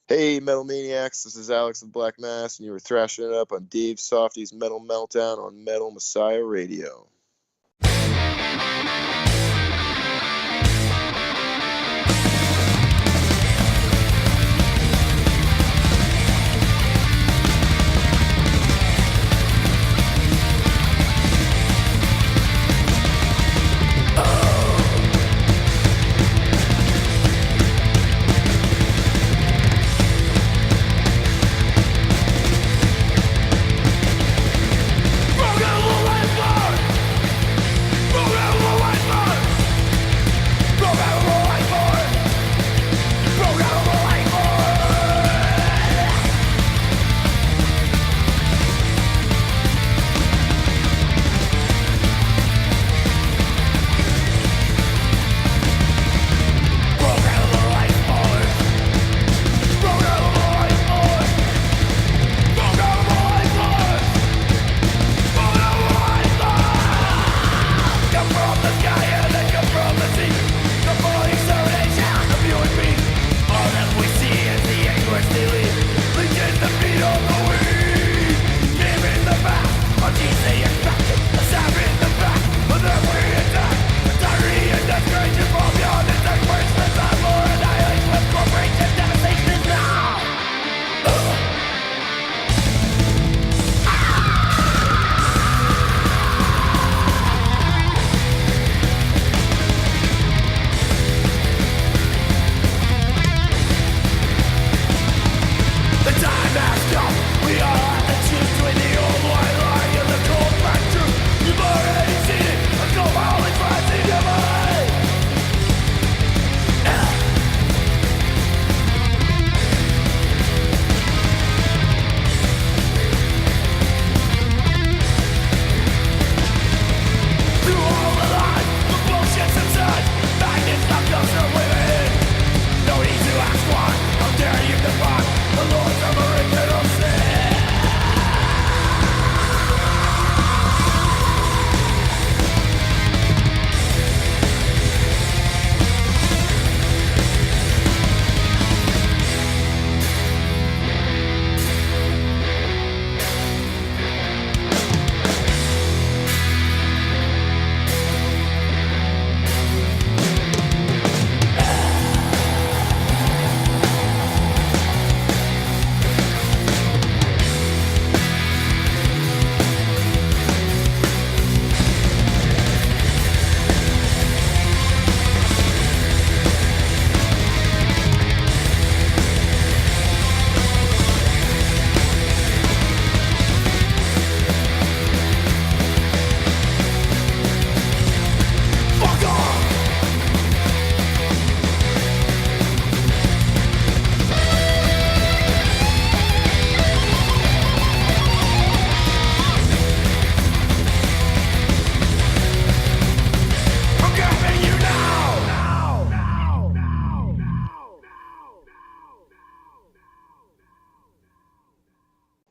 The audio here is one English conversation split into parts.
Hey, Metal Maniacs, this is Alex of Black Mass, and you were thrashing it up on Dave Softees Metal Meltdown on Metal Messiah Radio.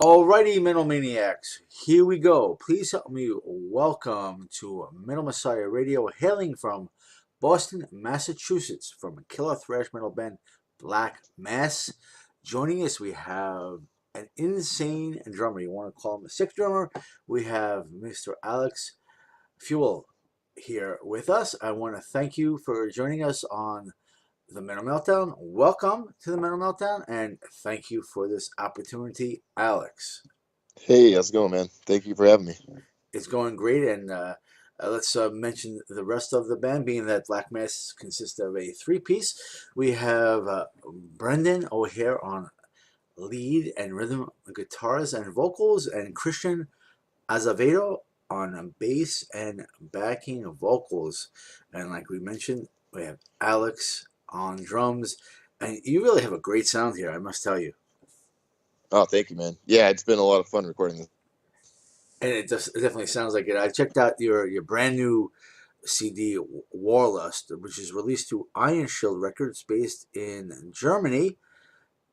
Alrighty, Metal Maniacs, here we go. Please help me welcome to Metal Messiah Radio, hailing from Boston, Massachusetts, from a killer thrash metal band, Black Mass. Joining us, we have an insane drummer. You want to call him a sick drummer? We have Mr. Alex Fewell here with us. I want to thank you for joining us on the Metal Meltdown. Welcome to the Metal Meltdown, and thank you for this opportunity, Alex. Hey, how's it going, man? Thank you for having me. It's going great, and let's mention the rest of the band, being that Black Mass consists of a three-piece. We have Brendan O'Hare on lead and rhythm guitars and vocals, and Cristian Azevedo on bass and backing vocals. And like we mentioned, we have Alex on drums, and you really have a great sound here, I must tell you. Oh, thank you, man. Yeah, it's been a lot of fun recording this. And it definitely sounds like it. I checked out your brand new CD, Warlust, which is released through Iron Shield Records, based in Germany.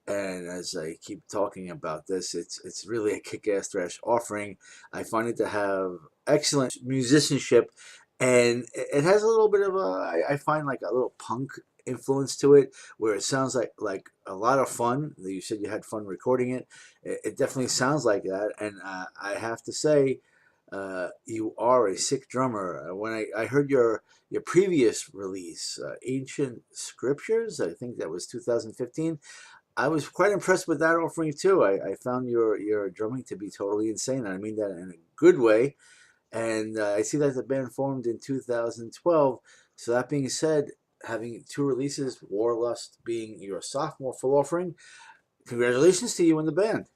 And as I keep talking about this, it's really a kick-ass thrash offering. I find it to have excellent musicianship, and it has a little bit of I find like a little punk influence to it, where it sounds like a lot of fun. You said you had fun recording it. It definitely sounds like that, and I have to say, you are a sick drummer. When I heard your previous release, Ancient Scriptures, I think that was 2015. I was quite impressed with that offering too. I found your drumming to be totally insane, and I mean that in a good way. And I see that the band formed in 2012. So that being said, having two releases, Warlust being your sophomore full offering, congratulations to you and the band.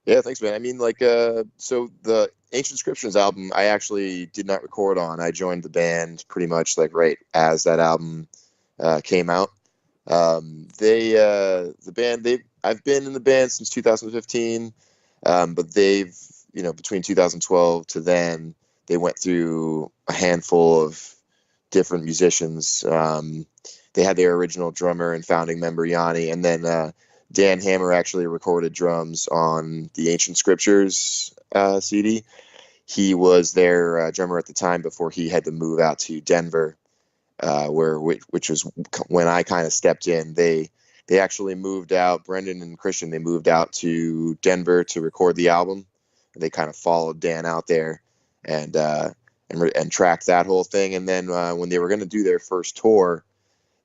Yeah, thanks, man. I mean, like, so the Ancient Scriptures album, I actually did not record on. I joined the band pretty much like right as that album came out. The band, I've been in the band since 2015, but they've, between 2012 to then, they went through a handful of different musicians. They had their original drummer and founding member Yanni, and then Dan Hammer actually recorded drums on the Ancient Scriptures CD. He was their drummer at the time before he had to move out to Denver, which was when I kind of stepped in. They actually moved out. Brendan and Cristian, they moved out to Denver to record the album. They kind of followed Dan out there and tracked that whole thing. And then when they were going to do their first tour,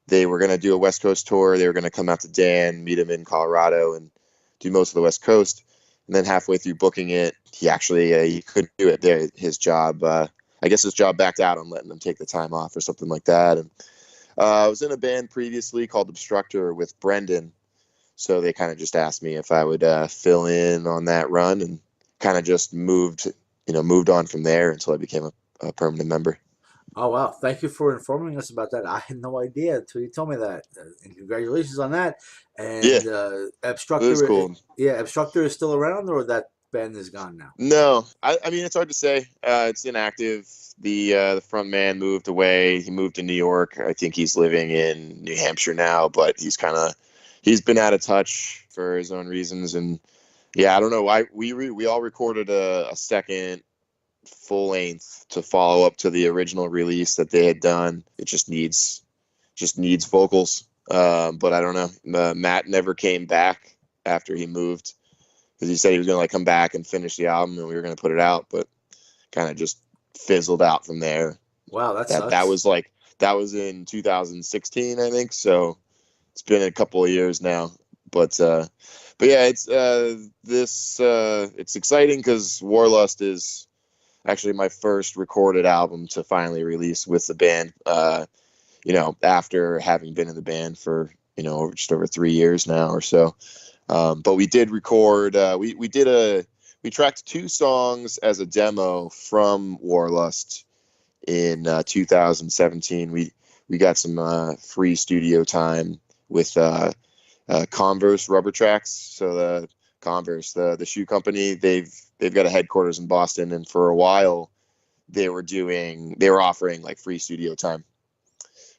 they were going to do a West Coast tour. They were going to come out to Dan, meet him in Colorado, and do most of the West Coast. And then halfway through booking it, he actually he couldn't do it. There, his job, I guess his job backed out on letting him take the time off or something like that. And I was in a band previously called Obstructor with Brendan, so they kind of just asked me if I would fill in on that run, and kind of just moved on from there until I became a permanent member. Oh wow! Thank you for informing us about that. I had no idea until you told me that. And congratulations on that. Yeah, And it was Obstructor, cool. yeah, Obstructor is still around, or that band is gone now? No, I mean, it's hard to say. It's inactive. The front man moved away. He moved to New York. I think he's living in New Hampshire now, but he's been out of touch for his own reasons. And yeah, I don't know. We all recorded a second full length to follow up to the original release that they had done. It just needs vocals. But I don't know. Matt never came back after he moved, because he said he was going to come back and finish the album, and we were going to put it out, but kind of just fizzled out from there. Wow, that sucks. That was in 2016, I think. So it's been a couple of years now, but yeah, it's it's exciting because Warlust is actually my first recorded album to finally release with the band. After having been in the band for just over 3 years now or so. But we did record. We tracked 2 songs as a demo from Warlust in 2017. We got some free studio time with Converse Rubber Tracks. So the Converse, the shoe company, they've got a headquarters in Boston, and for a while they were offering like free studio time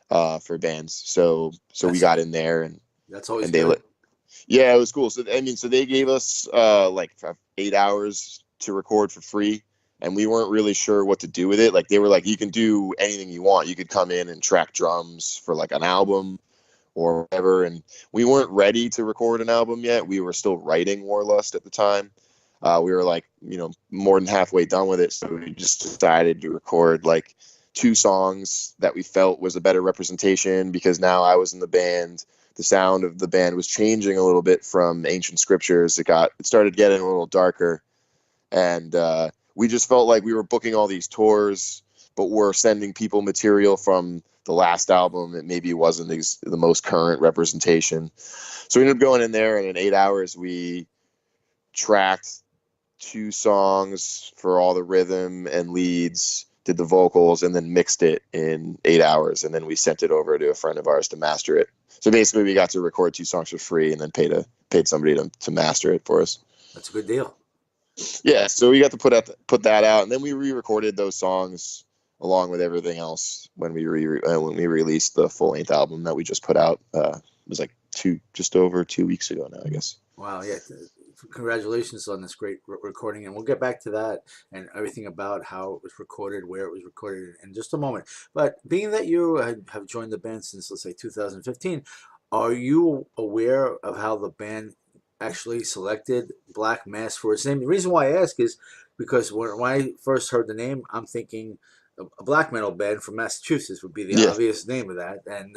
for bands. So we got in there, and that's always and good. Yeah, it was cool. So so they gave us like 8 hours to record for free, and we weren't really sure what to do with it. Like, they were like, you can do anything you want. You could come in and track drums for like an album or whatever. And we weren't ready to record an album yet. We were still writing Warlust at the time. We were like, more than halfway done with it. So we just decided to record like 2 songs that we felt was a better representation, because now I was in the band. The sound of the band was changing a little bit from Ancient Scriptures. It started getting a little darker, and we just felt like we were booking all these tours, but we're sending people material from the last album that maybe wasn't the most current representation. So we ended up going in there, and in 8 hours we tracked 2 songs for all the rhythm and leads, did the vocals, and then mixed it in 8 hours, and then we sent it over to a friend of ours to master it. So basically, we got to record 2 songs for free, and then paid somebody to master it for us. That's a good deal. Yeah, so we got to put that out, and then we re-recorded those songs along with everything else when we released the full length album that we just put out. It was like just over 2 weeks ago now, I guess. Wow, yeah. congratulations on this great recording, and we'll get back to that and everything about how it was recorded, where it was recorded in just a moment. But being that you have joined the band since, let's say, 2015, are you aware of how the band actually selected Black Mass for its name? The reason why I ask is because when I first heard the name, I'm thinking a black metal band from Massachusetts would be the Yeah. obvious name of that, and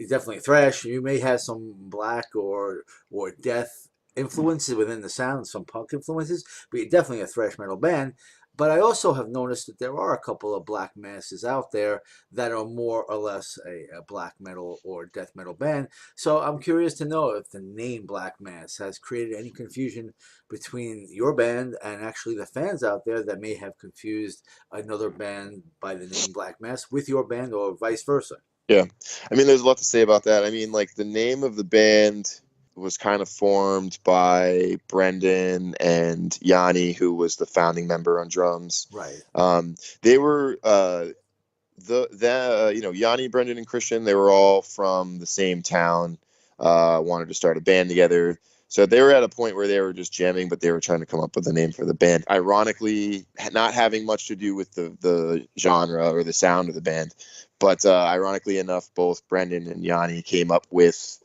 definitely thrash. You may have some black or death influences within the sound, some punk influences, but you're definitely a thrash metal band. But I also have noticed that there are a couple of black masses out there that are more or less a black metal or death metal band. So I'm curious to know if the name Black Mass has created any confusion between your band and actually the fans out there that may have confused another band by the name Black Mass with your band or vice versa. Yeah. I mean, there's a lot to say about that. I mean, like, the name of the band was kind of formed by Brendan and Yanni, who was the founding member on drums. Right. They were Yanni, Brendan, and Cristian. They were all from the same town. Wanted to start a band together. So they were at a point where they were just jamming, but they were trying to come up with a name for the band. Ironically, not having much to do with the genre or the sound of the band, but ironically enough, both Brendan and Yanni came up with,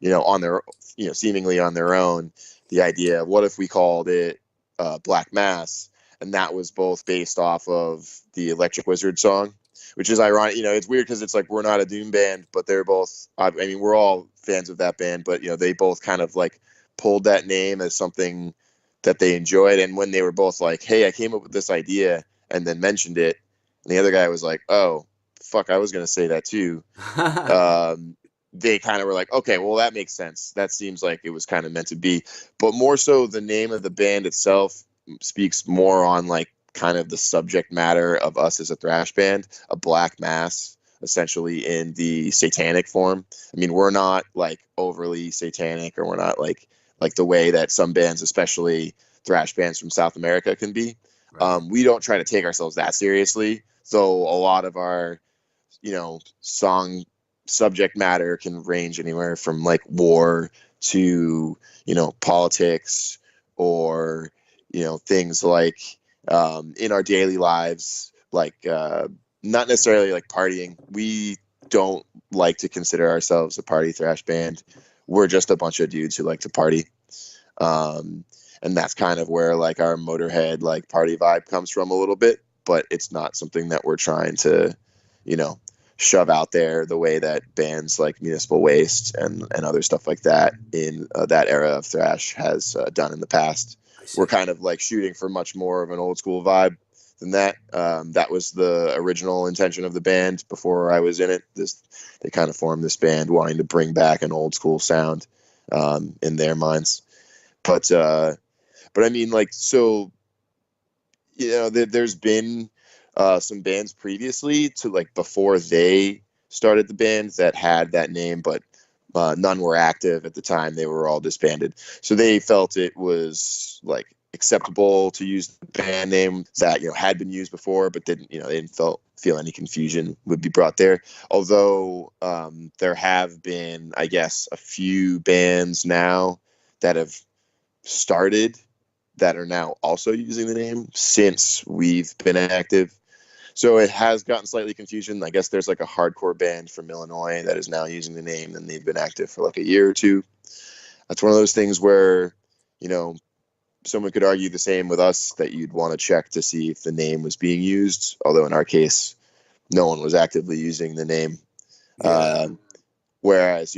on their, seemingly on their own, the idea of what if we called it Black Mass, and that was both based off of the Electric Wizard song, which is ironic. It's weird because it's like we're not a doom band, but they're both. I mean, we're all fans of that band, but they both kind of like pulled that name as something that they enjoyed. And when they were both like, "Hey, I came up with this idea," and then mentioned it, and the other guy was like, "Oh, fuck, I was gonna say that too." They kind of were like, "Okay, well, that makes sense. That seems like it was kind of meant to be." But more so, the name of the band itself speaks more on like kind of the subject matter of us as a thrash band, a black mass, essentially in the satanic form. I mean, we're not like overly satanic, or we're not like the way that some bands, especially thrash bands from South America, can be. Right. We don't try to take ourselves that seriously. So a lot of our, song subject matter can range anywhere from like war to, politics, or, things like in our daily lives, like not necessarily like partying. We don't like to consider ourselves a party thrash band. We're just a bunch of dudes who like to party. And that's kind of where like our Motorhead like party vibe comes from a little bit, but it's not something that we're trying to, shove out there the way that bands like Municipal Waste and other stuff like that in that era of thrash has done in the past. We're kind of like shooting for much more of an old school vibe than that. That was the original intention of the band before I was in it. They kind of formed this band wanting to bring back an old school sound in their minds. But I mean, like, so, there's been some bands previously to like before they started the band that had that name, but none were active at the time. They were all disbanded. So they felt it was like acceptable to use the band name that, had been used before, but didn't, they didn't feel any confusion would be brought there. Although there have been, I guess, a few bands now that have started that are now also using the name since we've been active. So it has gotten slightly confusion. I guess there's like a hardcore band from Illinois that is now using the name, and they've been active for like a year or two. That's one of those things where, someone could argue the same with us, that you'd want to check to see if the name was being used. Although in our case, no one was actively using the name. Yeah. Whereas,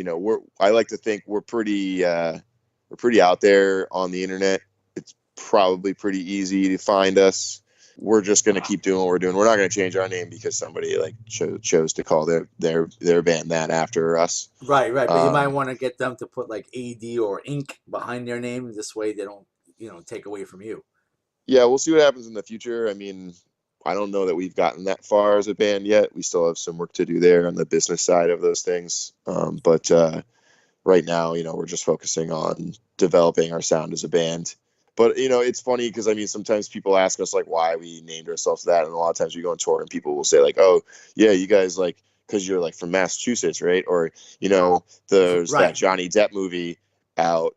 I like to think we're pretty out there on the internet. It's probably pretty easy to find us. We're just going to keep doing what we're doing. We're not going to change our name because somebody like chose to call their band that after us. Right. But you might want to get them to put like AD or Inc. behind their name. This way they don't, take away from you. Yeah, we'll see what happens in the future. I mean, I don't know that we've gotten that far as a band yet. We still have some work to do there on the business side of those things. But right now, we're just focusing on developing our sound as a band. But, it's funny because, I mean, sometimes people ask us, like, why we named ourselves that. And a lot of times we go on tour and people will say, like, oh, yeah, you guys, like, because you're, like, from Massachusetts, right? Or, there's Right. that Johnny Depp movie out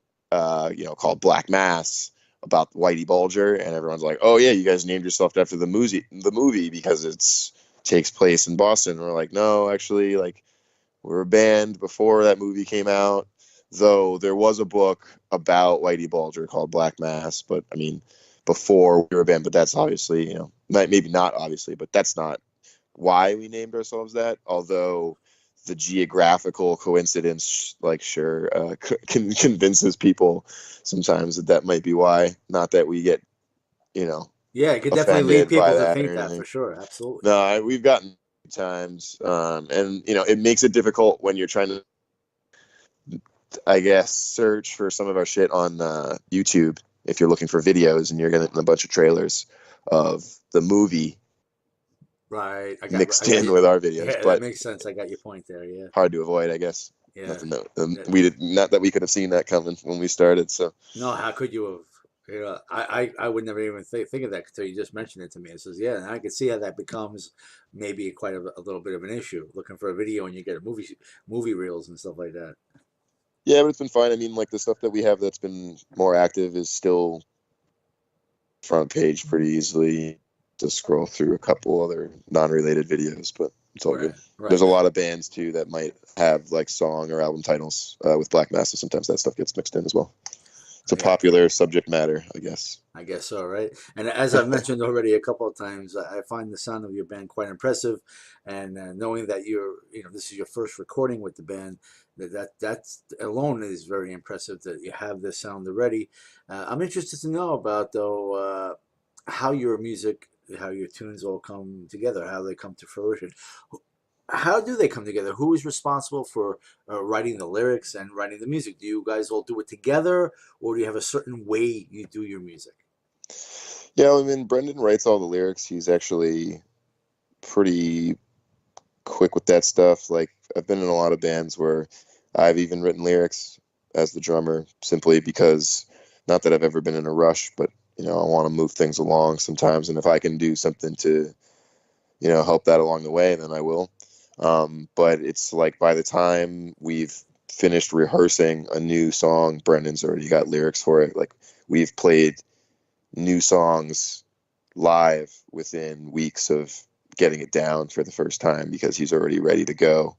called Black Mass about Whitey Bulger, and everyone's like, "Oh yeah, you guys named yourself after the movie because it's takes place in Boston." And we're like, "No, actually, like we were a band before that movie came out, though there was a book about Whitey Bulger called Black Mass, but I mean, before we were a band, but that's obviously, maybe not obviously, but that's not why we named ourselves that, although the geographical coincidence, like, sure, convinces people sometimes that might be why. Not that we get, Yeah, it could definitely lead offended by people to that or think that anything. for sure. Absolutely. No, we've gotten times, and it makes it difficult when you're trying to, I guess, search for some of our shit on YouTube if you're looking for videos and you're getting a bunch of trailers of the movie Right. mixed I got in you. with our videos, Yeah, that but makes sense. I got your point there. Yeah. hard to avoid, I guess. Yeah. Nothing that Yeah. we did, not that we could have seen that coming when we started. So No, how could you have? I would never even think of that until you just mentioned it to me. It says, yeah, and I could see how that becomes maybe quite a little bit of an issue. Looking for a video and you get a movie reels and stuff like that. yeah, but it's been fine. I mean, like the stuff that we have that's been more active is still front page pretty easily. To scroll through a couple other non-related videos, but it's all good. Right, right. There's a lot of bands too that might have like song or album titles with Black Mass. Sometimes that stuff gets mixed in as well. It's a Yeah, popular subject matter, I guess. I guess so, right? And as I've mentioned already a couple of times, I find the sound of your band quite impressive, and knowing that this is your first recording with the band, that's alone is very impressive that you have this sound already. I'm interested to know about though how your music, how your tunes all come together, how they come to fruition. How do they come together? Who is responsible for writing the lyrics and writing the music? Do you guys all do it together, or do you have a certain way you do your music? Yeah, I mean, Brendan writes all the lyrics. He's actually pretty quick with that stuff. Like, I've been in a lot of bands where I've even written lyrics as the drummer simply because, not that I've ever been in a rush, but, I want to move things along sometimes. And if I can do something to, help that along the way, then I will. But it's like by the time we've finished rehearsing a new song, Brendan's already got lyrics for it. Like, we've played new songs live within weeks of getting it down for the first time because he's already ready to go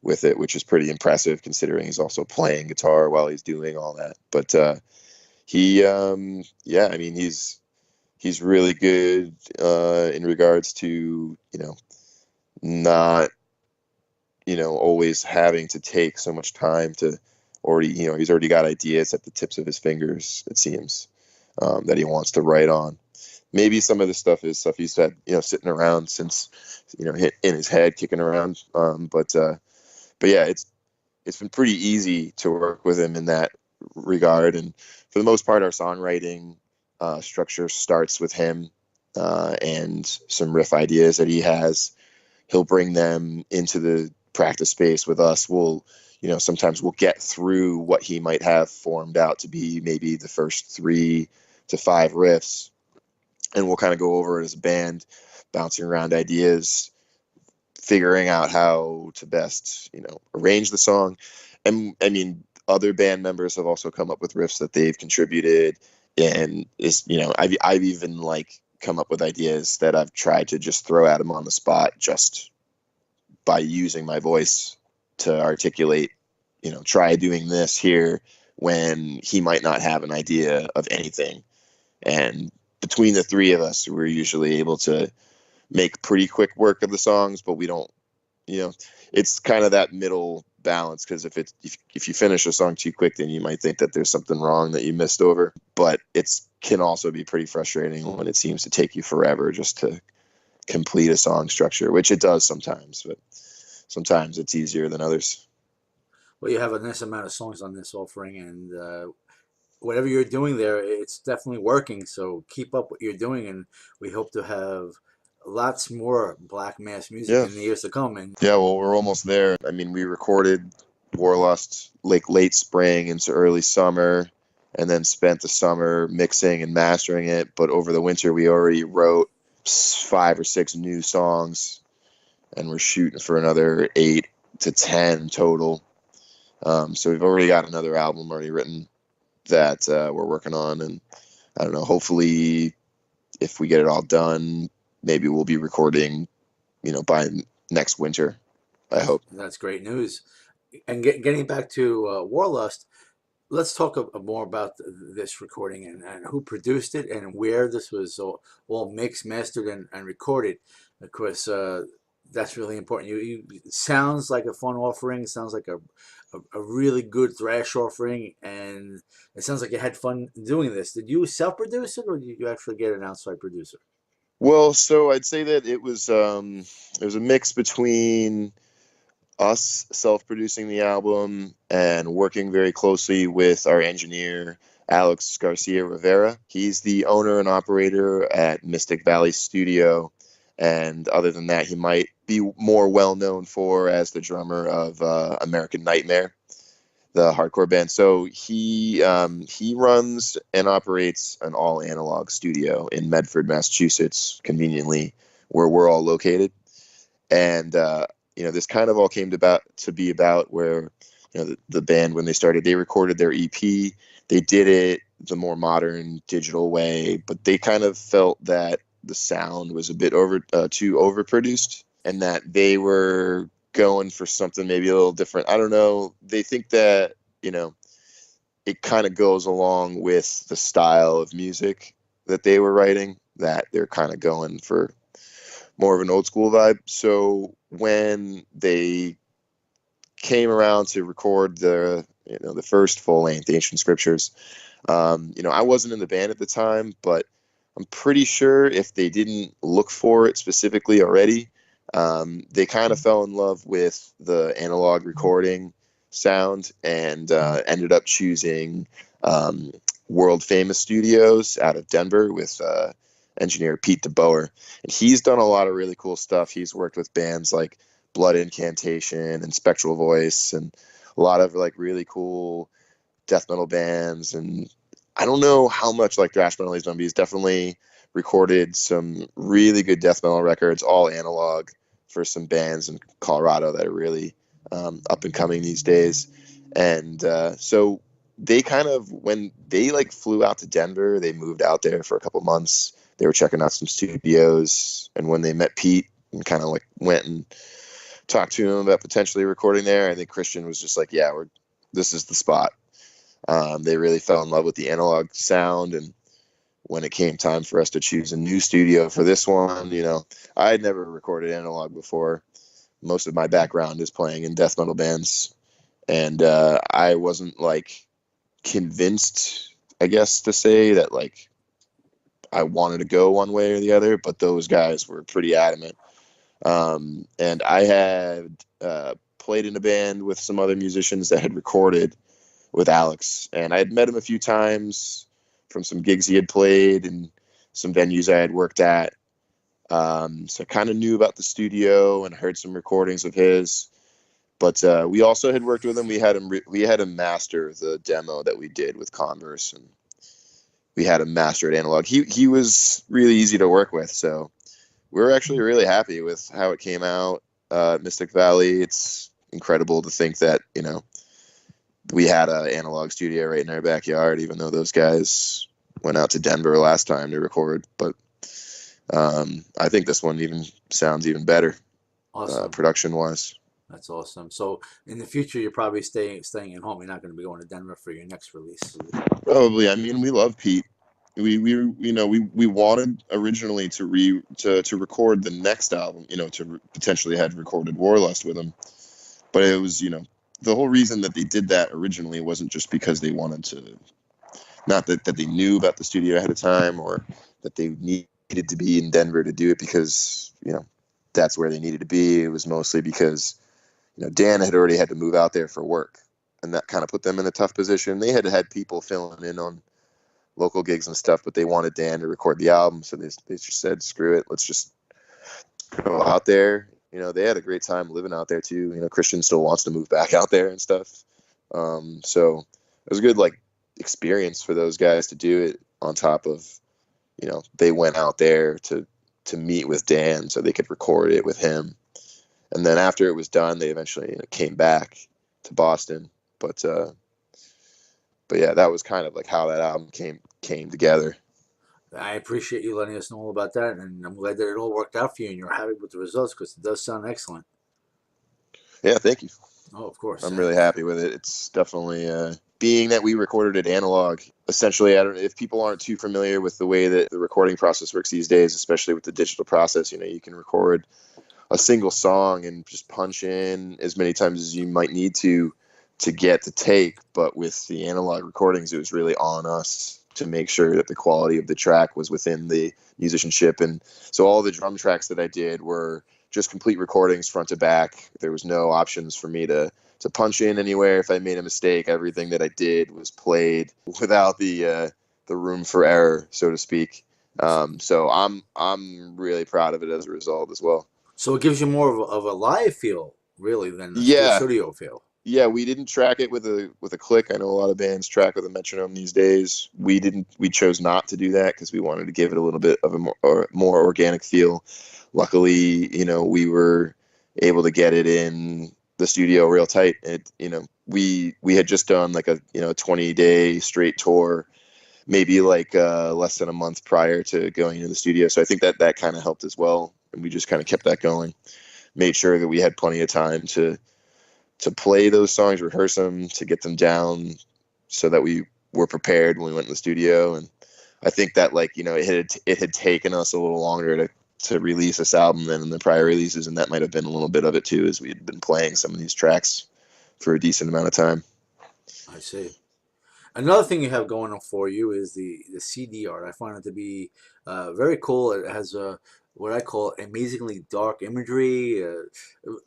with it, which is pretty impressive considering he's also playing guitar while he's doing all that. But I mean, he's really good in regards to, not, always having to take so much time to already, he's already got ideas at the tips of his fingers, it seems, that he wants to write on. Maybe some of the stuff is stuff he's had, sitting around since, hit in his head, kicking around. But yeah, it's been pretty easy to work with him in that regard. And for the most part, our songwriting structure starts with him and some riff ideas that he has. He'll bring them into the practice space with us. Sometimes we'll get through what he might have formed out to be maybe the first 3 to 5 riffs, and we'll kind of go over it as a band, bouncing around ideas, figuring out how to best, arrange the song. And I mean, other band members have also come up with riffs that they've contributed, and I've even like come up with ideas that I've tried to just throw at him on the spot just by using my voice to articulate, try doing this here when he might not have an idea of anything. And between the 3 of us, we're usually able to make pretty quick work of the songs, but we don't, it's kind of that middle balance, because if you finish a song too quick, then you might think that there's something wrong that you missed over. But it can also be pretty frustrating when it seems to take you forever just to complete a song structure, which it does sometimes, but sometimes it's easier than others. Well, you have a nice amount of songs on this offering, and whatever you're doing there, it's definitely working. So keep up what you're doing, and we hope to have lots more Black Mass music Yeah. in the years to come. And Yeah, well, we're almost there. I mean, we recorded Warlust like late spring into early summer, and then spent the summer mixing and mastering it. But over the winter, we already wrote 5 or 6 new songs, and we're shooting for another 8 to 10 total. So we've already got another album already written that we're working on, and I don't know. Hopefully, if we get it all done, maybe we'll be recording, by next winter. I hope. That's great news. And getting back to Warlust, let's talk more about this recording and who produced it and where this was all mixed, mastered, and recorded. Of course, that's really important. It sounds like a fun offering. It sounds like a really good thrash offering, and it sounds like you had fun doing this. Did you self-produce it, or did you actually get an outside producer? Well, so I'd say that it was a mix between us self-producing the album and working very closely with our engineer Alex Garcia Rivera. He's the owner and operator at Mystic Valley Studio, and other than that, he might be more well known for as the drummer of American Nightmare, the hardcore band. So he runs and operates an all analog studio in Medford, Massachusetts, conveniently where we're all located. And this kind of all came to be about where the band, when they started, they recorded their EP. They did it the more modern digital way, but they kind of felt that the sound was a bit too overproduced, and that they were going for something maybe a little different. I don't know. They think that it kind of goes along with the style of music that they were writing, that they're kind of going for more of an old school vibe. So when they came around to record the first full length Ancient Scriptures, I wasn't in the band at the time, but I'm pretty sure if they didn't look for it specifically already, they kind of fell in love with the analog recording sound and ended up choosing world famous studios out of Denver with engineer Pete DeBoer. And he's done a lot of really cool stuff. He's worked with bands like Blood Incantation and Spectral Voice and a lot of like really cool death metal bands. And I don't know how much like thrash metal he's done, but he's definitely recorded some really good death metal records, all analog, for some bands in Colorado that are really up and coming these days. And so they kind of, when they like flew out to Denver, they moved out there for a couple months. They were checking out some studios, and when they met Pete and kind of like went and talked to him about potentially recording there, I think Cristian was just like, yeah, this is the spot. They really fell in love with the analog sound, and when it came time for us to choose a new studio for this one, I had never recorded analog before. Most of my background is playing in death metal bands, and I wasn't like convinced, I guess, to say that like I wanted to go one way or the other, but those guys were pretty adamant. And I had played in a band with some other musicians that had recorded with Alex, and I had met him a few times from some gigs he had played and some venues I had worked at. So I kind of knew about the studio and heard some recordings of his, but we also had worked with him. We had him master the demo that we did with Converse, and we had him master at analog. He was really easy to work with, so we were actually really happy with how it came out. Mystic Valley, it's incredible to think that we had an analog studio right in our backyard, even though those guys went out to Denver last time to record. But I think this one even sounds even better, Awesome. production-wise. That's awesome. So in the future, you're probably staying at home. You're not going to be going to Denver for your next release. Probably. I mean, we love Pete. We wanted originally to record the next album, to potentially had recorded Warlust with him, but it was, the whole reason that they did that originally wasn't just because they wanted to, not that they knew about the studio ahead of time or that they needed to be in Denver to do it because, that's where they needed to be. It was mostly because, Dan had already had to move out there for work, and that kind of put them in a tough position. They had people filling in on local gigs and stuff, but they wanted Dan to record the album, so they just said, screw it, let's just go out there. They had a great time living out there too. Cristian still wants to move back out there and stuff. So it was a good like experience for those guys to do it, on top of, they went out there to meet with Dan so they could record it with him. And then after it was done, they eventually came back to Boston. But yeah, that was kind of like how that album came together. I appreciate you letting us know all about that, and I'm glad that it all worked out for you and you're happy with the results because it does sound excellent. Yeah, thank you. Oh, of course. I'm really happy with it. It's definitely being that we recorded it analog. Essentially, I don't if people aren't too familiar with the way that the recording process works these days, especially with the digital process. You can record a single song and just punch in as many times as you might need to get the take. But with the analog recordings, it was really on us to make sure that the quality of the track was within the musicianship. And so all the drum tracks that I did were just complete recordings front to back. There was no options for me to punch in anywhere. If I made a mistake, everything that I did was played without the room for error, so to speak. So I'm really proud of it as a result as well. So it gives you more of a live feel, really, than the Yeah, studio feel. yeah. We didn't track it with a click. I know a lot of bands track with a metronome these days. We didn't. We chose not to do that because we wanted to give it a little bit of a more organic feel. Luckily, we were able to get it in the studio real tight. We had just done like a 20-day straight tour, maybe like less than a month prior to going into the studio. So I think that kind of helped as well, and we just kind of kept that going. Made sure that we had plenty of time to play those songs, rehearse them, to get them down, so that we were prepared when we went in the studio. And I think that it had taken us a little longer to release this album than in the prior releases, and that might have been a little bit of it too, as we had been playing some of these tracks for a decent amount of time. I see. Another thing you have going on for you is the CD art. I find it to be very cool. It has what I call amazingly dark imagery. It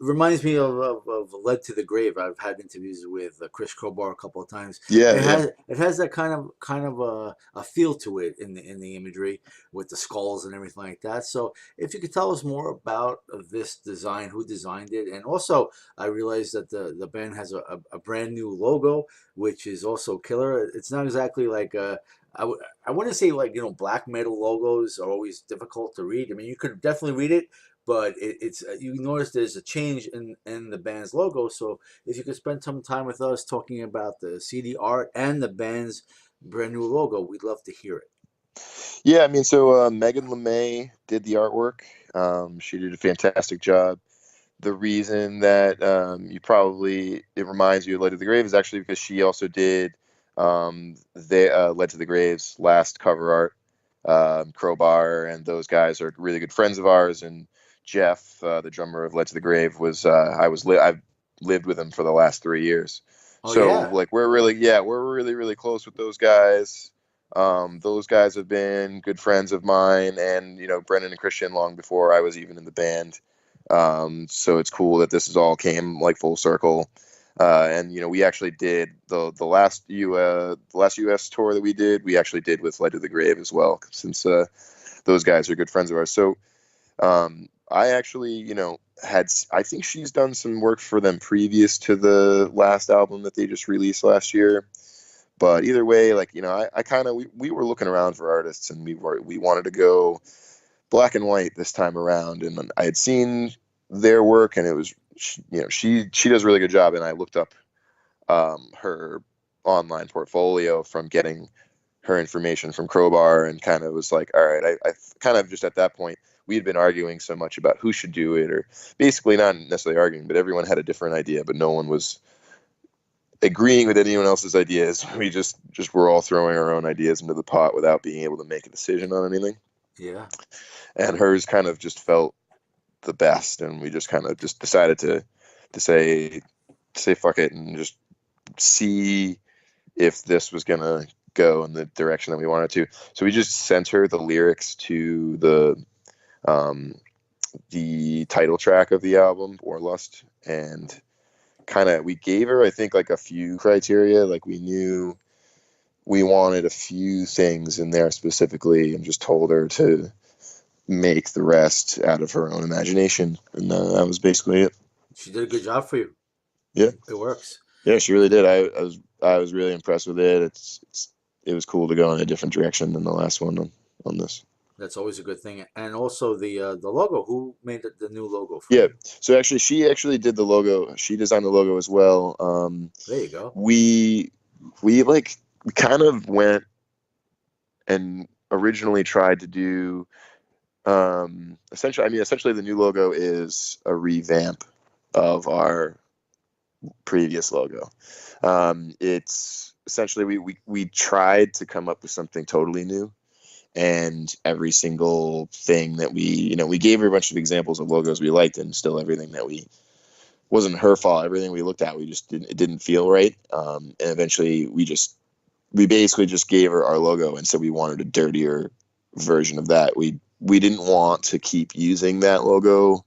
reminds me of Led to the Grave. I've had interviews with Chris Crowbar a couple of times. Yeah, It has that kind of a feel to it in the imagery with the skulls and everything like that. So if you could tell us more about this design, who designed it, and also I realized that the band has a brand new logo, which is also killer. It's not exactly like I wouldn't say like black metal logos are always difficult to read. I mean, you could definitely read it, but it's you notice there's a change in the band's logo. So if you could spend some time with us talking about the CD art and the band's brand new logo, we'd love to hear it. yeah. I mean, so Megan LeMay did the artwork. She did a fantastic job. The reason that it reminds you of Led to the Grave is actually because she also did Led to the Grave's last cover art. Crowbar and those guys are really good friends of ours, and Jeff, the drummer of Led to the Grave, was I've lived with him for the last 3 years. Oh So yeah. like we're really really close with those guys. Those guys have been good friends of mine, and Brendan and Cristian long before I was even in the band. So it's cool that this is all came like full circle. And we actually did the last US tour that we did. We actually did with Led to the Grave as well, since those guys are good friends of ours. So I actually I think she's done some work for them previous to the last album that they just released last year. But either way, I kind of we were looking around for artists, and we wanted to go black and white this time around, and I had seen their work, and it was she does a really good job, and I looked up her online portfolio from getting her information from Crowbar, and kind of was like, all right, I kind of just at that point, we had been arguing so much about who should do it, or basically not necessarily arguing, but everyone had a different idea, but no one was agreeing with anyone else's ideas. We just were all throwing our own ideas into the pot without being able to make a decision on anything. Yeah. And hers kind of just felt the best, and we just kind of just decided to say fuck it and just see if this was gonna go in the direction that we wanted to. So we just sent her the lyrics to the title track of the album, Warlust, and kind of we gave her, I think, like a few criteria. Like we knew we wanted a few things in there specifically, and just told her to make the rest out of her own imagination, and that was basically it. She did a good job for you. Yeah, it works. Yeah, she really did. I was really impressed with it. It was cool to go in a different direction than the last one on this. That's always a good thing. And also the logo. Who made the new logo for Yeah, you? so actually, she actually did the logo. She designed the logo as well. There you go. We like kind of went and originally tried to do essentially the new logo is a revamp of our previous logo. It's essentially we tried to come up with something totally new, and every single thing that we gave her a bunch of examples of logos we liked, and still everything that we wasn't her fault. Everything we looked at, it didn't feel right. And eventually we basically just gave her our logo and said we wanted a dirtier version of that. We didn't want to keep using that logo,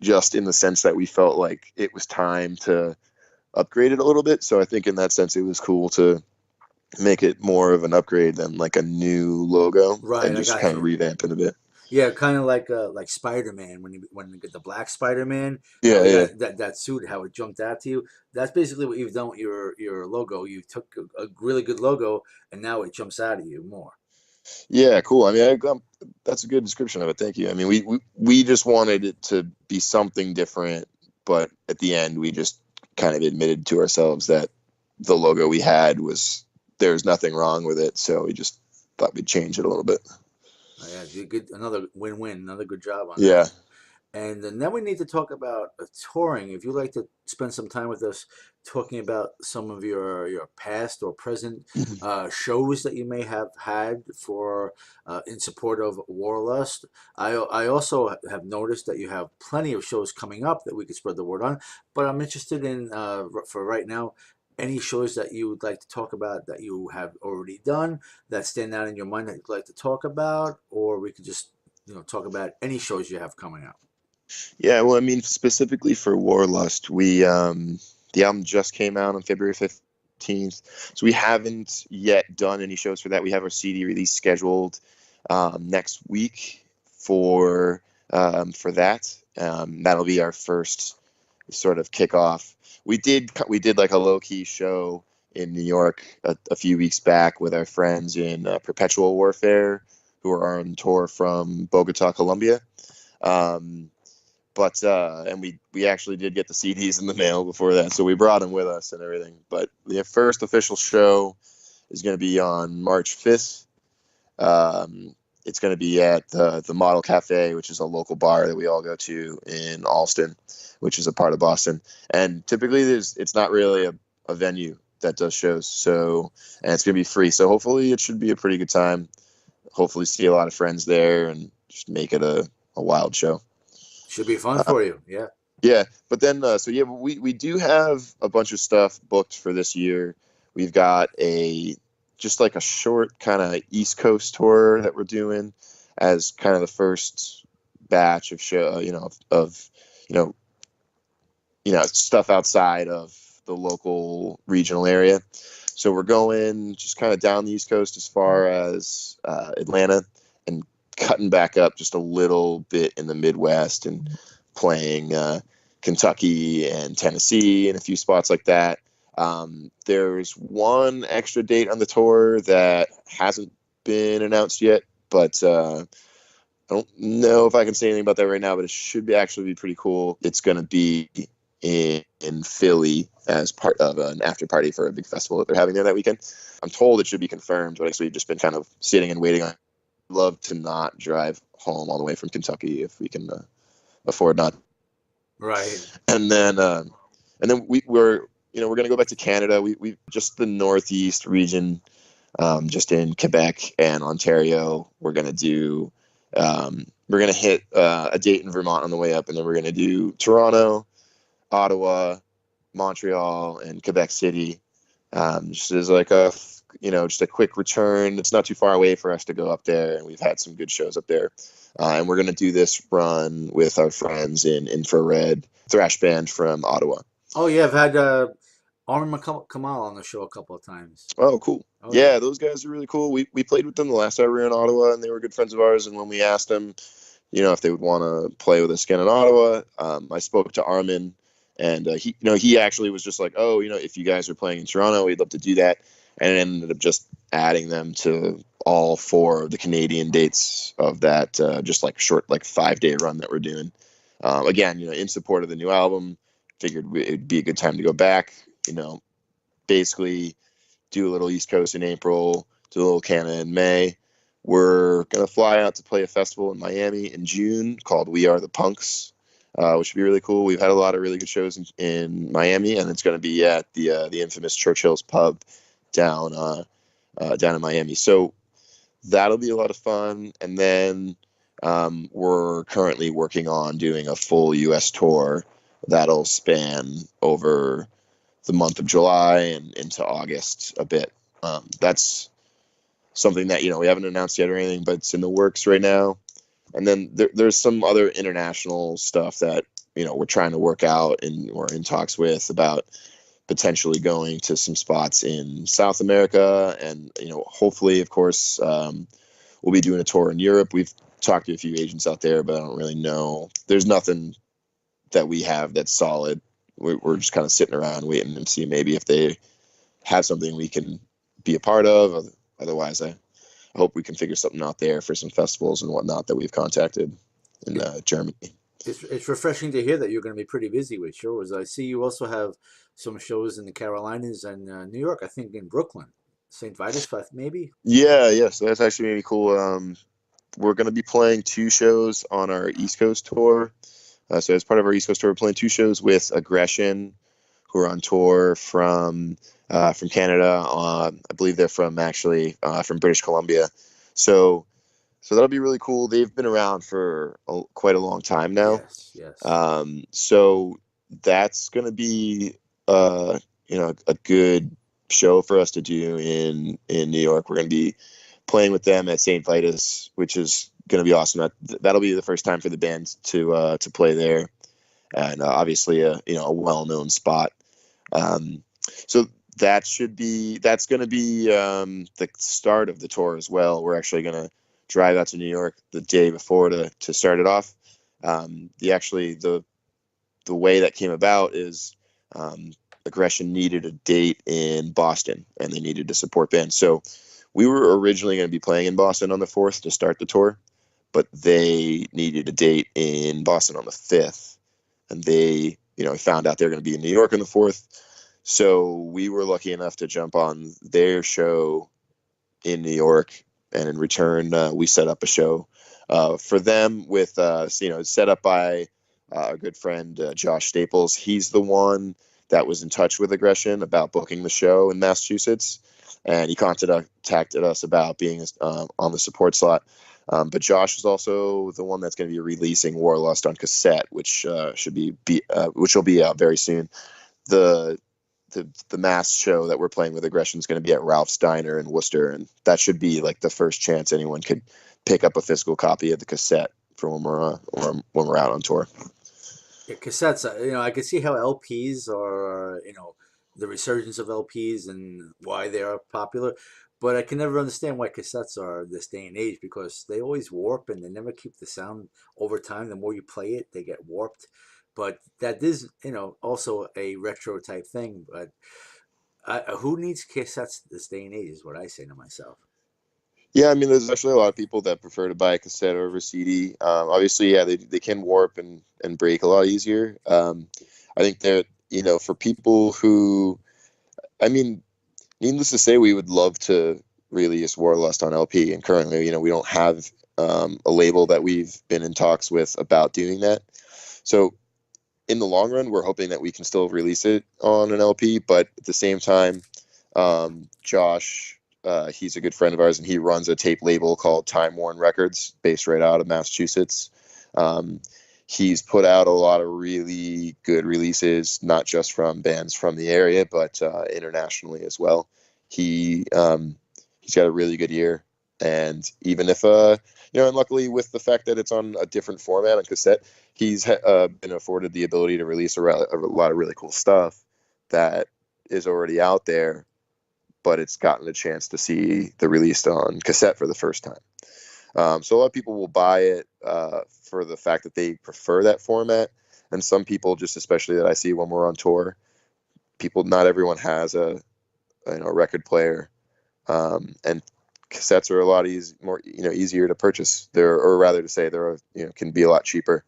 just in the sense that we felt like it was time to upgrade it a little bit. So I think in that sense, it was cool to make it more of an upgrade than like a new logo, Right, and I just got kind of you. revamp it a bit. Yeah, kind of like Spider-Man when you get the black Spider-Man, how Yeah, he yeah, got that suit, how it jumped out to you. That's basically what you've done with your logo. You took a really good logo and now it jumps out at you more. yeah. Cool. I mean, that's a good description of it. Thank you. I mean, we just wanted it to be something different, but at the end, we just kind of admitted to ourselves that the logo we had there's nothing wrong with it, so we just thought we'd change it a little bit. Yeah, you good. Another win-win. Another good job on Yeah. that. And then we need to talk about touring. If you'd like to spend some time with us talking about some of your past or present shows that you may have had for in support of Warlust. I also have noticed that you have plenty of shows coming up that we could spread the word on. But I'm interested in for right now, any shows that you would like to talk about that you have already done that stand out in your mind that you'd like to talk about, or we could just talk about any shows you have coming up. Yeah, well, I mean, specifically for Warlust, the album just came out on February 15th, so we haven't yet done any shows for that. We have our CD release scheduled next week for that. That'll be our first sort of kickoff. We did like a low key show in New York a few weeks back with our friends in Perpetual Warfare, who are on tour from Bogota, Colombia. Um, and we actually did get the CDs in the mail before that, so we brought them with us and everything. But the first official show is going to be on March 5th. It's going to be at the Model Cafe, which is a local bar that we all go to in Alston, which is a part of Boston. And typically it's not really a venue that does shows, and it's going to be free. So hopefully it should be a pretty good time. Hopefully see a lot of friends there and just make it a wild show. Should be fun Uh, for you. Yeah. yeah, but then we do have a bunch of stuff booked for this year. We've got just like a short kind of East Coast tour that we're doing as kind of the first batch of show, you know, stuff outside of the local regional area. So we're going just kind of down the East Coast as far as Atlanta, and cutting back up just a little bit in the Midwest and playing Kentucky and Tennessee and a few spots like that. There's one extra date on the tour that hasn't been announced yet, but I don't know if I can say anything about that right now, but it should actually be pretty cool. It's going to be in Philly as part of an after party for a big festival that they're having there that weekend. I'm told it should be confirmed, but actually just been kind of sitting and waiting on. I'd love to not drive home all the way from Kentucky if we can afford not. Right. And then we're going to go back to Canada. We just the Northeast region, just in Quebec and Ontario. We're going to hit a date in Vermont on the way up, and then we're going to do Toronto, Ottawa, Montreal, and Quebec City. Just as like just a quick return. It's not too far away for us to go up there, and we've had some good shows up there. And we're going to do this run with our friends in Infrared, thrash band from Ottawa. Oh yeah, I've had Armin Kamal on the show a couple of times. Oh, cool. Oh yeah. Yeah, those guys are really cool. We played with them the last time we were in Ottawa, and they were good friends of ours. And when we asked them, if they would want to play with us again in Ottawa, I spoke to Armin, and he actually was just like, oh, if you guys are playing in Toronto, we'd love to do that. And it ended up just adding them to all 4 of the Canadian dates of that just like short, like 5-day run that we're doing. Again, in support of the new album, figured it'd be a good time to go back. Basically do a little East Coast in April, do a little Canada in May. We're going to fly out to play a festival in Miami in June called We Are the Punks, which should be really cool. We've had a lot of really good shows in Miami, and it's going to be at the infamous Churchill's Pub down in Miami. So that'll be a lot of fun. And then we're currently working on doing a full U.S. tour that'll span over the month of July and into August a bit. That's something that, we haven't announced yet or anything, but it's in the works right now. And then there's some other international stuff that, we're trying to work out and we're in talks with about potentially going to some spots in South America. And, hopefully, of course, we'll be doing a tour in Europe. We've talked to a few agents out there, but I don't really know. There's nothing that we have that's solid. We're just kind of sitting around waiting and see maybe if they have something we can be a part of. Otherwise, I hope we can figure something out there for some festivals and whatnot that we've contacted in Germany. It's refreshing to hear that you're going to be pretty busy with shows. I see you also have some shows in the Carolinas and New York, I think in Brooklyn. St. Vitus, maybe? Yeah, so that's actually really cool. We're going to be playing 2 shows on our East Coast tour. So as part of our East Coast tour, we're playing 2 shows with Aggression, who are on tour from Canada. I believe they're from British Columbia. So that'll be really cool. They've been around for quite a long time now. Yes. So that's going to be a good show for us to do in New York. We're going to be playing with them at St. Vitus, which is going to be awesome. That'll be the first time for the band to play there, and obviously a well-known spot. So that's going to be the start of the tour as well. We're actually going to drive out to New York the day before to start it off. The way that came about is Aggression needed a date in Boston, and they needed to support bands. So we were originally going to be playing in Boston on the 4th to start the tour, but they needed a date in Boston on the 5th, and they found out they were going to be in New York on the 4th. So we were lucky enough to jump on their show in New York, and in return, we set up a show for them with, set up by our good friend Josh Staples. He's the one that was in touch with Aggression about booking the show in Massachusetts, and he contacted us about being on the support slot. But Josh is also the one that's going to be releasing Warlust on cassette, which will be out very soon. The mass show that we're playing with Aggression is going to be at Ralph's Diner in Worcester, and that should be like the first chance anyone could pick up a physical copy of the cassette for when we're out on tour. Yeah, cassettes, I can see how LPs are, the resurgence of LPs and why they are popular, but I can never understand why cassettes are this day and age, because they always warp and they never keep the sound over time. The more you play it, they get warped. But that is, also a retro type thing. But who needs cassettes this day and age is what I say to myself. Yeah, I mean, there's actually a lot of people that prefer to buy a cassette over CD. Obviously, yeah, they can warp and break a lot easier. I think that, for people who, I mean, needless to say, we would love to release Warlust on LP. And currently, we don't have a label that we've been in talks with about doing that. So in the long run, we're hoping that we can still release it on an LP. But at the same time, Josh, he's a good friend of ours, and he runs a tape label called Time Worn Records, based right out of Massachusetts. He's put out a lot of really good releases, not just from bands from the area, but internationally as well. He's got a really good ear, and even if and luckily with the fact that it's on a different format on cassette, he's been afforded the ability to release a lot of really cool stuff that is already out there, but it's gotten a chance to see the release on cassette for the first time. So a lot of people will buy it for the fact that they prefer that format. And some people, just especially that I see when we're on tour, not everyone has a record player. And cassettes are a lot easier to purchase. Can be a lot cheaper.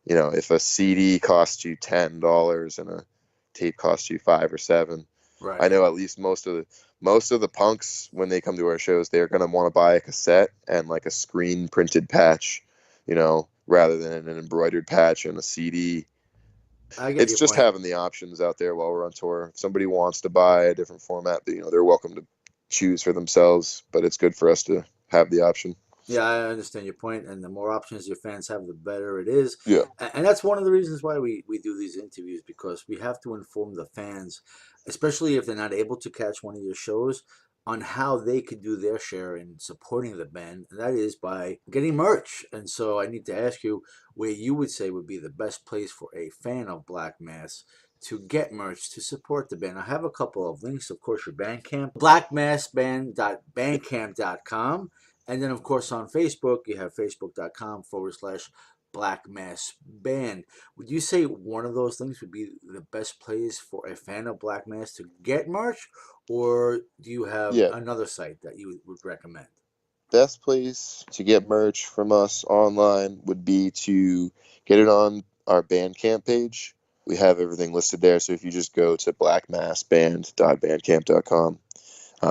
If a CD costs you $10 and a tape costs you $5 or $7, right. I know at least most of most of the punks, when they come to our shows, they're going to want to buy a cassette and like a screen printed patch, rather than an embroidered patch and a CD. I get It's your just point. having the options out there while we're on tour. If somebody wants to buy a different format, they're welcome to choose for themselves, but it's good for us to have the option. Yeah, I understand your point, and the more options your fans have, the better it is. Yeah. And that's one of the reasons why we do these interviews, because we have to inform the fans, especially if they're not able to catch one of your shows, on how they could do their share in supporting the band, and that is by getting merch. And so I need to ask you where you would say would be the best place for a fan of Black Mass to get merch to support the band. I have a couple of links, of course, your Bandcamp, blackmassband.bandcamp.com. And then, of course, on Facebook, you have facebook.com/Black Mass Band. Would you say one of those things would be the best place for a fan of Black Mass to get merch? Or do you have Yeah. another site that you would recommend? Best place to get merch from us online would be to get it on our Bandcamp page. We have everything listed there. So if you just go to blackmassband.bandcamp.com,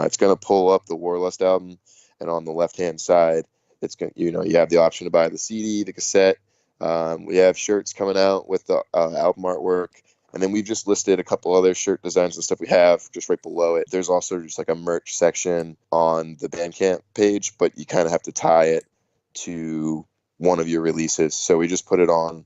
it's going to pull up the Warlust album, and on the left-hand side, it's going you have the option to buy the CD, the cassette. We have shirts coming out with the album artwork, and then we've just listed a couple other shirt designs and stuff we have just right below it. There's also just like a merch section on the Bandcamp page, but you kind of have to tie it to one of your releases. So we just put it on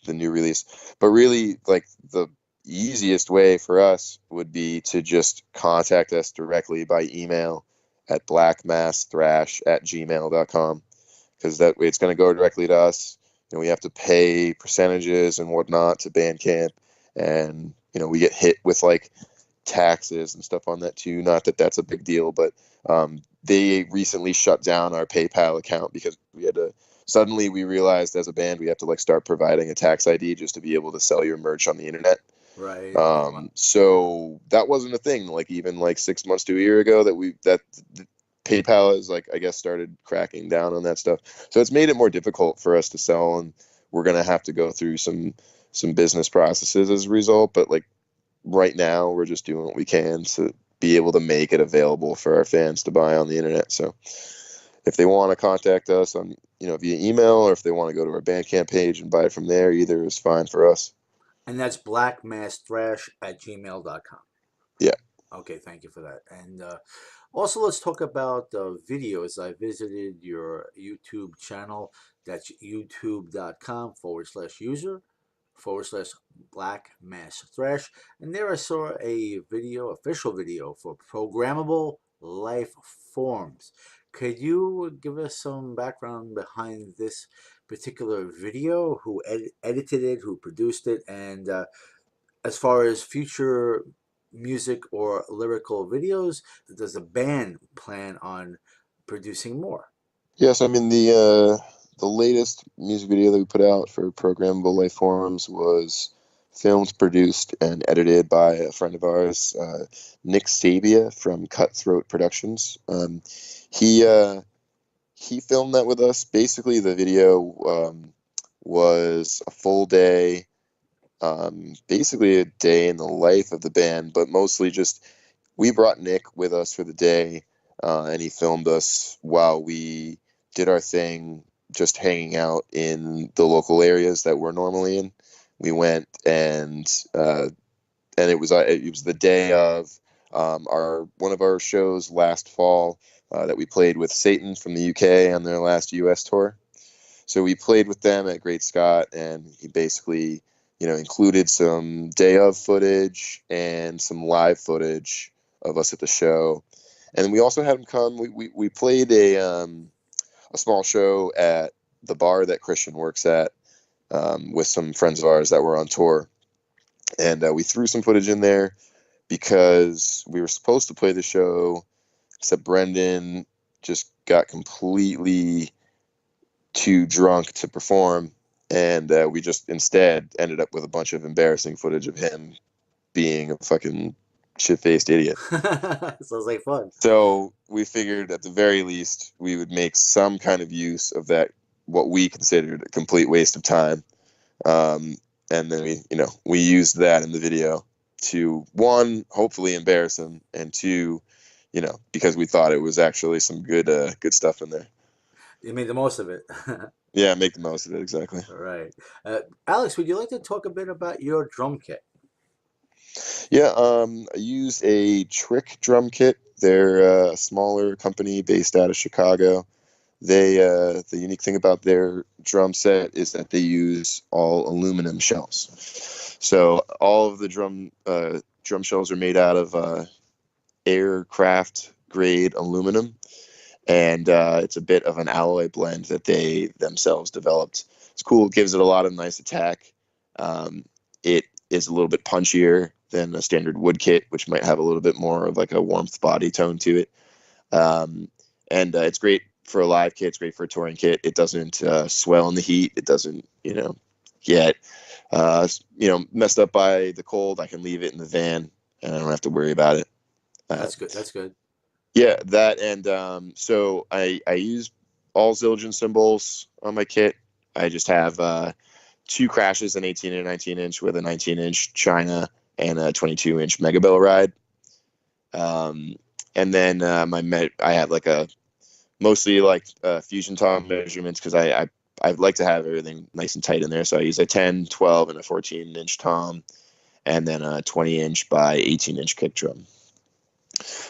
the new release. But really, like, the easiest way for us would be to just contact us directly by email at blackmassthrash@gmail.com, because that way it's going to go directly to us. We have to pay percentages and whatnot to Bandcamp, and we get hit with like taxes and stuff on that too. Not that that's a big deal, but they recently shut down our PayPal account because suddenly we realized as a band we have to like start providing a tax ID just to be able to sell your merch on the internet. Right. So that wasn't a thing. Like even like 6 months to a year ago that PayPal has, like, I guess, started cracking down on that stuff. So it's made it more difficult for us to sell, and we're gonna have to go through some business processes as a result. But like right now, we're just doing what we can to be able to make it available for our fans to buy on the internet. So if they want to contact us on via email, or if they want to go to our Bandcamp page and buy it from there, either is fine for us. And that's blackmassthrash@gmail.com. Yeah. Okay, thank you for that. And also, let's talk about videos. I visited your YouTube channel. That's youtube.com/user/Black Mass Thrash. And there I saw a official video for programmable life forms. Could you give us some background behind this particular video? Who edited it? Who produced it? And as far as future music or lyrical videos, does the band plan on producing more? Yes, I mean the latest music video that we put out for Programmable Life Forms was filmed, produced, and edited by a friend of ours, Nick Sabia from Cutthroat Productions. He filmed that with us. Basically, the video was a full day, basically a day in the life of the band, but mostly just we brought Nick with us for the day, and he filmed us while we did our thing, just hanging out in the local areas that we're normally in. We went and it was the day of one of our shows last fall that we played with Satan from the UK on their last US tour. So we played with them at Great Scott, and he basically included some day of footage and some live footage of us at the show. And we also had him come. We played a small show at the bar that Cristian works at with some friends of ours that were on tour. And we threw some footage in there because we were supposed to play the show, except Brendan just got completely too drunk to perform. And we just instead ended up with a bunch of embarrassing footage of him being a fucking shit-faced idiot. Sounds like fun. So we figured at the very least we would make some kind of use of that, what we considered a complete waste of time. And then we used that in the video to, one, hopefully embarrass him, and two, because we thought it was actually some good stuff in there. You made the most of it. Yeah, make the most of it, exactly. All right. Alex, would you like to talk a bit about your drum kit? Yeah, I use a Trick drum kit. They're a smaller company based out of Chicago. The unique thing about their drum set is that they use all aluminum shells. So all of the drum shells are made out of aircraft grade aluminum, and it's a bit of an alloy blend that they themselves developed. It's cool. It gives it a lot of nice attack. It is a little bit punchier than a standard wood kit, which might have a little bit more of like a warmth body tone to it. And it's great for a live kit. It's great for a touring kit. It doesn't swell in the heat. It doesn't, get, messed up by the cold. I can leave it in the van and I don't have to worry about it. That's good. That's good. Yeah, that. And so I use all Zildjian cymbals on my kit. I just have 2 crashes, an 18 and a 19-inch with a 19-inch China and a 22-inch Mega Bell ride. And then I have like mostly fusion tom measurements because I like to have everything nice and tight in there. So I use a 10, 12, and a 14-inch tom, and then a 20-inch by 18-inch kick drum.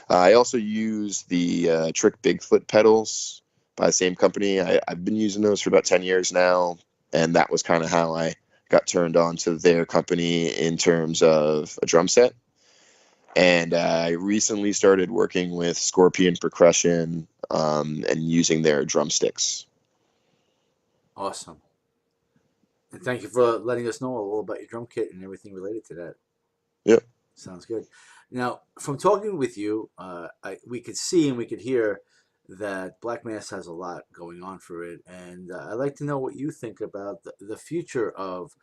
I also use the Trick Bigfoot pedals by the same company. I've been using those for about 10 years now, and that was kind of how I got turned on to their company in terms of a drum set. And I recently started working with Scorpion Percussion and using their drumsticks. Awesome. And thank you for letting us know a little about your drum kit and everything related to that. Yep. Sounds good. Now, from talking with you, we could see and we could hear that Black Mass has a lot going on for it. And I'd like to know what you think about the future of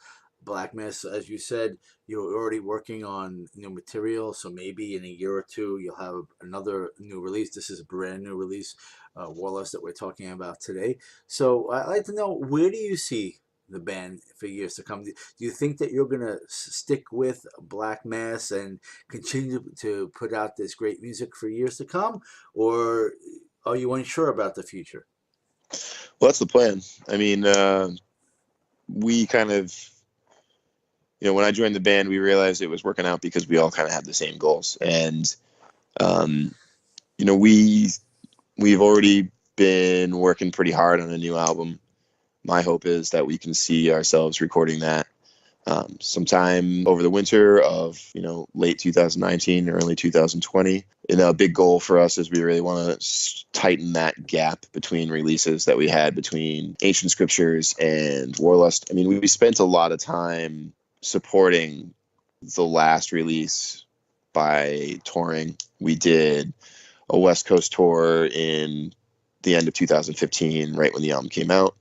Black Mass. As you said, you're already working on new material, so maybe in a year or two you'll have another new release. This is a brand new release, Warlust, that we're talking about today. So I'd like to know, where do you see the band for years to come? Do you think that you're gonna stick with Black Mass and continue to put out this great music for years to come, or are you unsure about the future? Well, that's the plan. I mean, we kind of, when I joined the band, we realized it was working out because we all kind of had the same goals. And, um, we've already been working pretty hard on a new album. My hope is that we can see ourselves recording that sometime over the winter of late 2019, early 2020. And a big goal for us is we really want to tighten that gap between releases that we had between Ancient Scriptures and Warlust. I mean, we spent a lot of time supporting the last release by touring. We did a West Coast tour in the end of 2015, right when the album came out.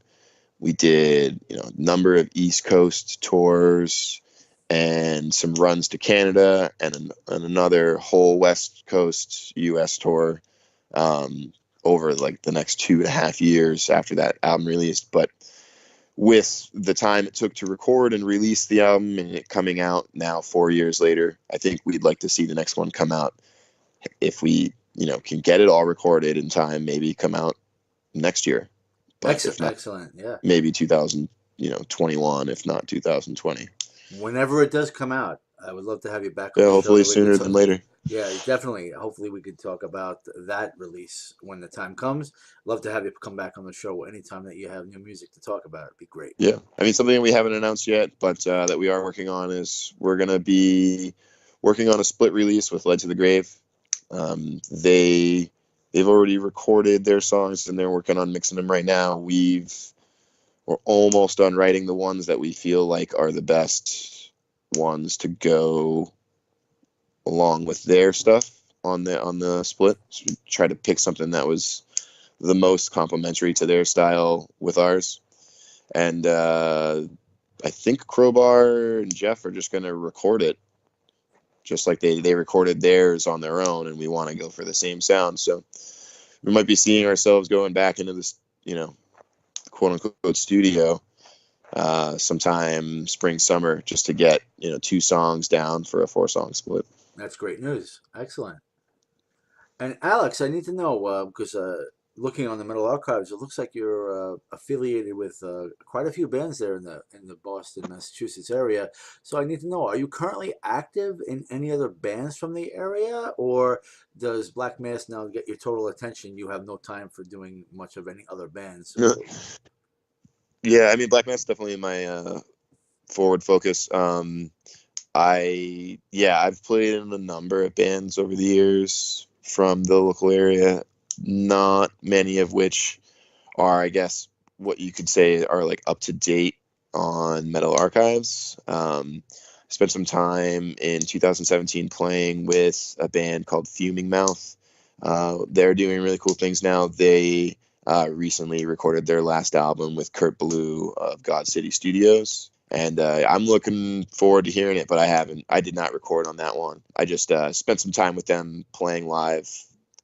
We did, a number of East Coast tours and some runs to Canada and another whole West Coast U.S. tour over like the next 2.5 years after that album released. But with the time it took to record and release the album and it coming out now 4 years later, I think we'd like to see the next one come out. If we, can get it all recorded in time, maybe come out next year. But Excellent, if not, excellent, yeah. maybe 2021, if not 2020. Whenever it does come out, I would love to have you back on Yeah, the show. hopefully sooner than later. Yeah, definitely. Hopefully, we could talk about that release when the time comes. Love to have you come back on the show anytime that you have new music to talk about. It'd be great. Yeah, I mean, something we haven't announced yet, but that we are working on is we're going to be working on a split release with Led to the Grave. They've already recorded their songs and they're working on mixing them right now. We're almost done writing the ones that we feel like are the best ones to go along with their stuff on the split. So we try to pick something that was the most complementary to their style with ours. And I think Crowbar and Jeff are just going to record it just like they recorded theirs on their own, and we want to go for the same sound. So we might be seeing ourselves going back into this, quote unquote studio sometime spring, summer, just to get, 2 songs down for a 4-song split. That's great news. Excellent. And Alex, I need to know because looking on the Metal Archives, it looks like you're affiliated with quite a few bands there in the Boston, Massachusetts area. So I need to know: are you currently active in any other bands from the area, or does Black Mass now get your total attention? You have no time for doing much of any other bands. Yeah, I mean, Black Mass is definitely my forward focus. I've played in a number of bands over the years from the local area, not many of which are, I guess, what you could say are like up to date on Metal Archives. Spent some time in 2017 playing with a band called Fuming Mouth. They're doing really cool things now. They recently recorded their last album with Kurt Ballou of God City Studios. And I'm looking forward to hearing it, but I did not record on that one. I just spent some time with them playing live,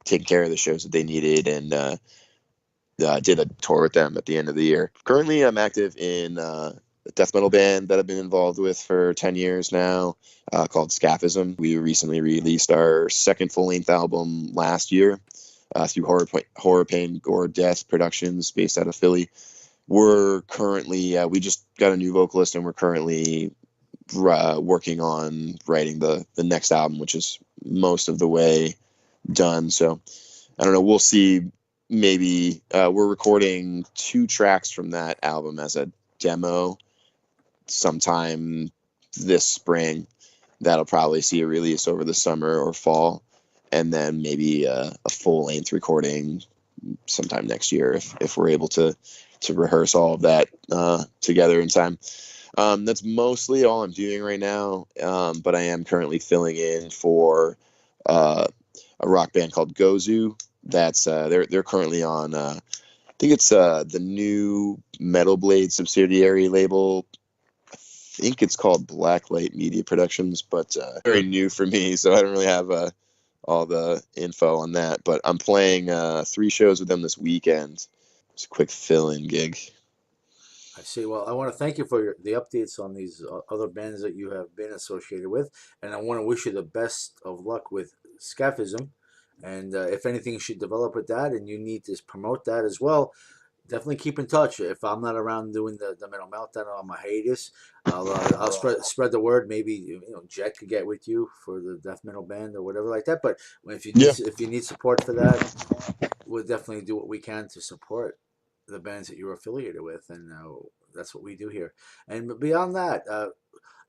taking care of the shows that they needed, and did a tour with them at the end of the year. Currently, I'm active in a death metal band that I've been involved with for 10 years now, called Scaphism. We recently released our second full-length album last year through Horror Pain Gore Death Productions, based out of Philly. We're currently, we just got a new vocalist, and we're currently working on writing the next album, which is most of the way done. So I don't know. We'll see. Maybe we're recording 2 tracks from that album as a demo sometime this spring. That'll probably see a release over the summer or fall, and then maybe a full length recording sometime next year if we're able to rehearse all of that together in time. That's mostly all I'm doing right now, but I am currently filling in for a rock band called Gozu. That's they're currently on I think it's the new Metal Blade subsidiary label. I think it's called Blacklight Media Productions, but very new for me, so I don't really have all the info on that. But I'm playing 3 shows with them this weekend. It's a quick fill-in gig. I see. Well, I want to thank you for the updates on these other bands that you have been associated with, and I want to wish you the best of luck with Scaphism. And if anything should develop with that, and you need to promote that as well, definitely keep in touch. If I'm not around doing the Metal Meltdown on my hiatus, I'll spread the word. Maybe Jet could get with you for the death metal band or whatever like that. But Yeah. if you need support for that, we'll definitely do what we can to support the bands that you're affiliated with, and that's what we do here. And beyond that,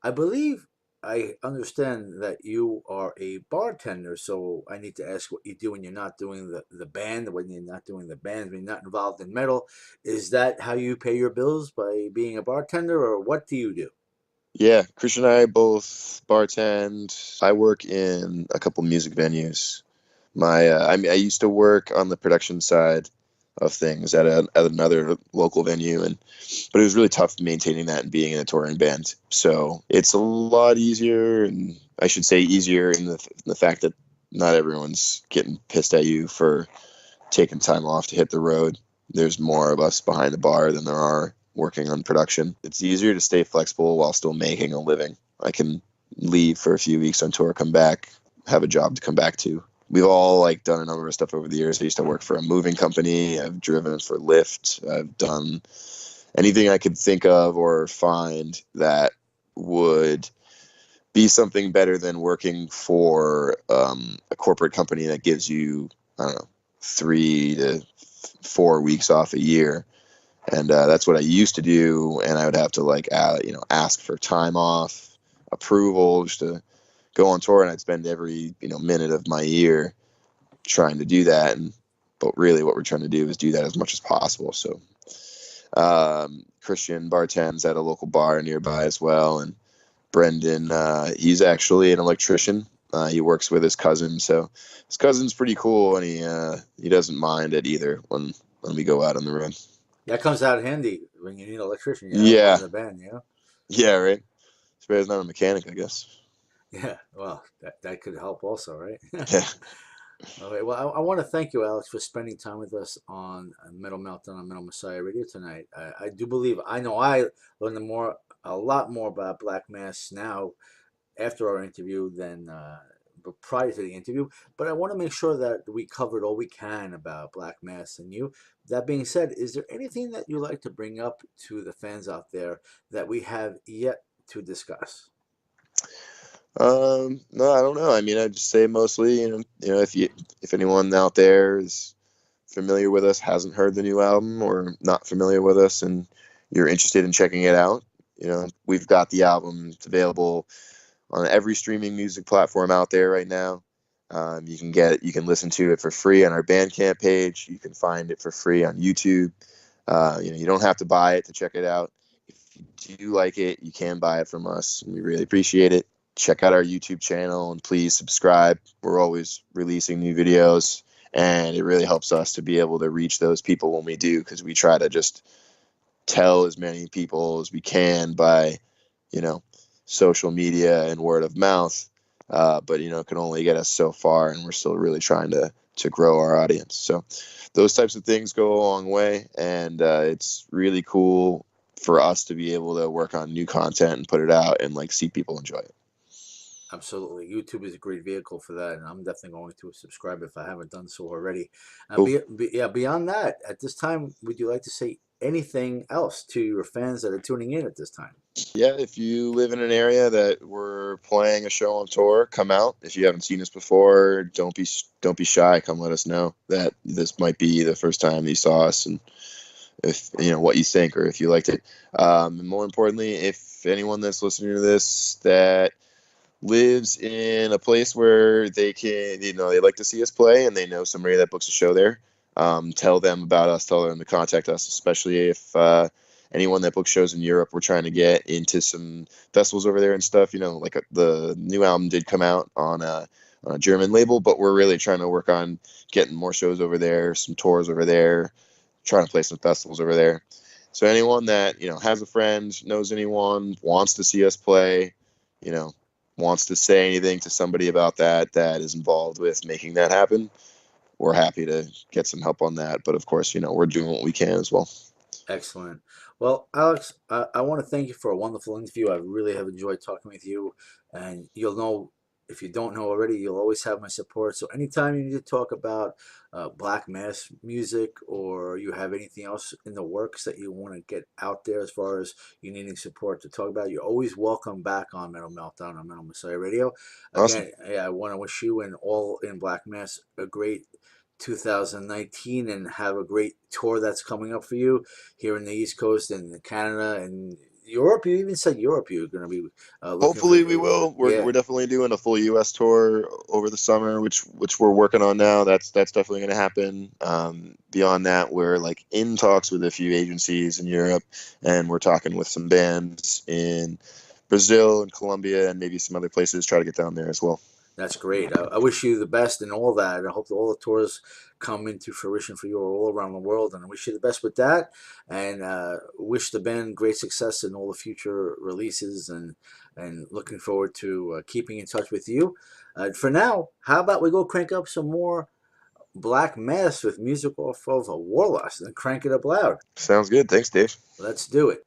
I believe I understand that you are a bartender, so I need to ask what you do when you're not doing the band, when you're not doing the band, when you're not involved in metal. Is that how you pay your bills, by being a bartender, or what do you do? Yeah, Christian and I both bartend. I work in a couple music venues. I used to work on the production side of things at another local venue, but it was really tough maintaining that and being in a touring band. So it's a lot easier, and I should say easier in the fact that not everyone's getting pissed at you for taking time off to hit the road. There's more of us behind the bar than there are working on production. It's easier to stay flexible while still making a living. I can leave for a few weeks on tour, come back, have a job to come back to. We've all done a number of stuff over the years. I used to work for a moving company. I've driven for Lyft. I've done anything I could think of or find that would be something better than working for a corporate company that gives you, I don't know, 3 to 4 weeks off a year. And that's what I used to do. And I would have to ask for time off, approval, just to go on tour. And I'd spend every, minute of my year trying to do that. But really what we're trying to do is do that as much as possible. So Cristian bartends at a local bar nearby as well. And Brendan, he's actually an electrician. He works with his cousin. So his cousin's pretty cool, and he doesn't mind it either when we go out on the road. That comes out handy when you need an electrician. You have one Yeah. in the band, Yeah, right. Spare's not a mechanic, I guess. Yeah, well, that could help also, right? Yeah. All right. Well, I want to thank you, Alex, for spending time with us on Metal Meltdown on Metal Messiah Radio tonight. I do believe I know I learned a lot more about Black Mass now after our interview than prior to the interview, but I want to make sure that we covered all we can about Black Mass and you. That being said, is there anything that you like to bring up to the fans out there that we have yet to discuss? No, I don't know. I mean, I'd just say mostly, if anyone out there is familiar with us, hasn't heard the new album, or not familiar with us, and you're interested in checking it out, we've got the album. It's available on every streaming music platform out there right now. You can listen to it for free on our Bandcamp page. You can find it for free on YouTube. You don't have to buy it to check it out. If you do like it, you can buy it from us, and we really appreciate it. Check out our YouTube channel and please subscribe. We're always releasing new videos, and it really helps us to be able to reach those people when we do, because we try to just tell as many people as we can by, social media and word of mouth. But it can only get us so far, and we're still really trying to grow our audience. So those types of things go a long way, and it's really cool for us to be able to work on new content and put it out and see people enjoy it. Absolutely. YouTube is a great vehicle for that, and I'm definitely going to subscribe if I haven't done so already. Cool. Beyond that, at this time, would you like to say anything else to your fans that are tuning in at this time? Yeah, if you live in an area that we're playing a show on tour, come out. If you haven't seen us before, don't be shy. Come let us know that this might be the first time you saw us, and if what you think or if you liked it. And more importantly, if anyone that's listening to this that lives in a place where they can, they like to see us play and they know somebody that books a show there, tell them about us, tell them to contact us, especially if anyone that books shows in Europe. We're trying to get into some festivals over there and stuff. The new album did come out on a German label, but we're really trying to work on getting more shows over there, some tours over there, trying to play some festivals over there. So anyone that, has a friend, knows anyone, wants to see us play, wants to say anything to somebody about that is involved with making that happen, we're happy to get some help on that. But of course, we're doing what we can as well. Excellent. Well, Alex, I want to thank you for a wonderful interview. I really have enjoyed talking with you, and you'll know, if you don't know already, you'll always have my support. So anytime you need to talk about Black Mass music, or you have anything else in the works that you want to get out there as far as you needing support to talk about, you're always welcome back on Metal Meltdown on Metal Messiah Radio. Awesome. Again, yeah, I want to wish you and all in Black Mass a great 2019, and have a great tour that's coming up for you here in the East Coast and Canada and Europe. You even said Europe you're going to be looking Hopefully for. we will. Yeah. We're definitely doing a full U.S. tour over the summer, which we're working on now. That's definitely going to happen. Beyond that, we're in talks with a few agencies in Europe, and we're talking with some bands in Brazil and Colombia and maybe some other places. Try to get down there as well. That's great. I wish you the best in all that. I hope that all the tours come into fruition for you all around the world, and I wish you the best with that, and wish the band great success in all the future releases, and looking forward to keeping in touch with you. For now, how about we go crank up some more Black Mass with music off of Warlust and crank it up loud? Sounds good. Thanks, Dave. Let's do it.